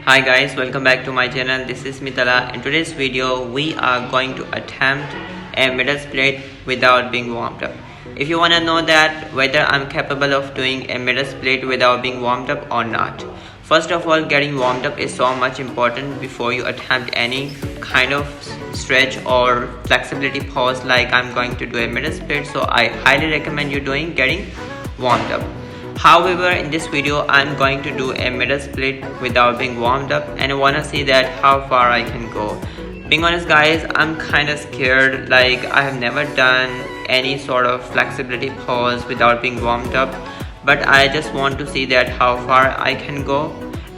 Hi guys, welcome back to my channel. This is Mitala. In today's video we are going to attempt a middle split without being warmed up. If you want to know that whether I'm capable of doing a middle split without being warmed up or not, first of all, getting warmed up is so much important before you attempt any kind of stretch or flexibility pose like I'm going to do a middle split. So I highly recommend you getting warmed up. However, in this video I'm going to do a middle split without being warmed up, and I wanna see that how far I can go. Being honest guys, I'm kinda scared. Like, I have never done any sort of flexibility pose without being warmed up, but I just want to see that how far I can go.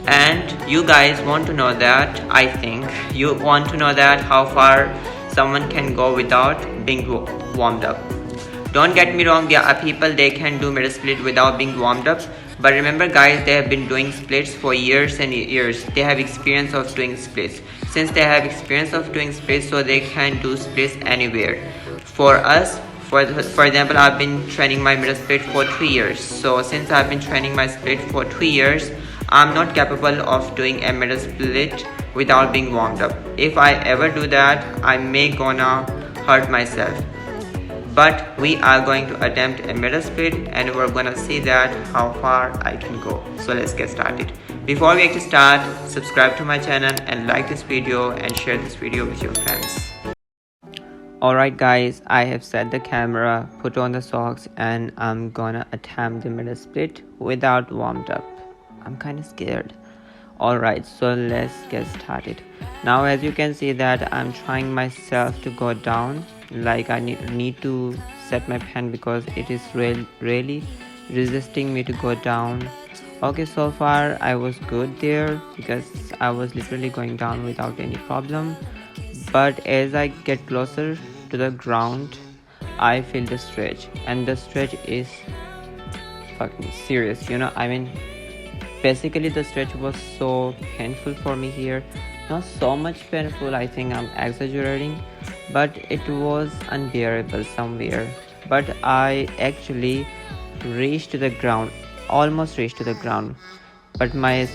And you guys want to know that, I think you want to know that how far someone can go without being warmed up. Don't get me wrong, there are people they can do middle split without being warmed up, but remember guys, they have been doing splits for years and years. They have experience of doing splits. Since they have experience of doing splits, so they can do splits anywhere. For us, for example, I've been training my middle split for 3 years. So since I've been training my split for 3 years, I'm not capable of doing a middle split without being warmed up. If I ever do that, I may gonna hurt myself. But we are going to attempt a middle split and we're gonna see that how far I can go. So let's get started. Before we actually start, subscribe to my channel and like this video and share this video with your friends. Alright guys, I have set the camera, put on the socks, and I'm gonna attempt the middle split without warmed up. I'm kinda scared. Alright, so let's get started. Now as you can see that I'm trying myself to go down, like I need to set my pen because it is really resisting me to go down. Okay, so far I was good there because I was literally going down without any problem, but as I get closer to the ground I feel the stretch, and the stretch is fucking serious, I mean, basically the stretch was so painful for me here. Not so much painful, I think I'm exaggerating, but it was unbearable somewhere. But I actually reached to the ground, almost reached to the ground, but my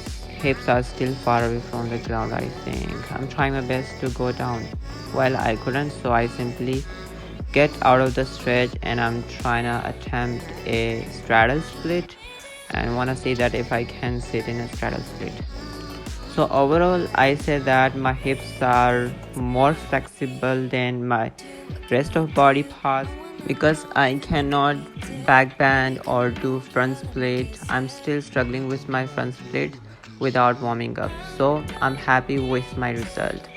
hips are still far away from the ground. I think I'm trying my best to go down. Well, I couldn't, so I simply get out of the stretch and I'm trying to attempt a straddle split and want to see that if I can sit in a straddle split. So overall I say that my hips are more flexible than my rest of body parts because I cannot back bend or do front split. I'm still struggling with my front split without warming up, so I'm happy with my result.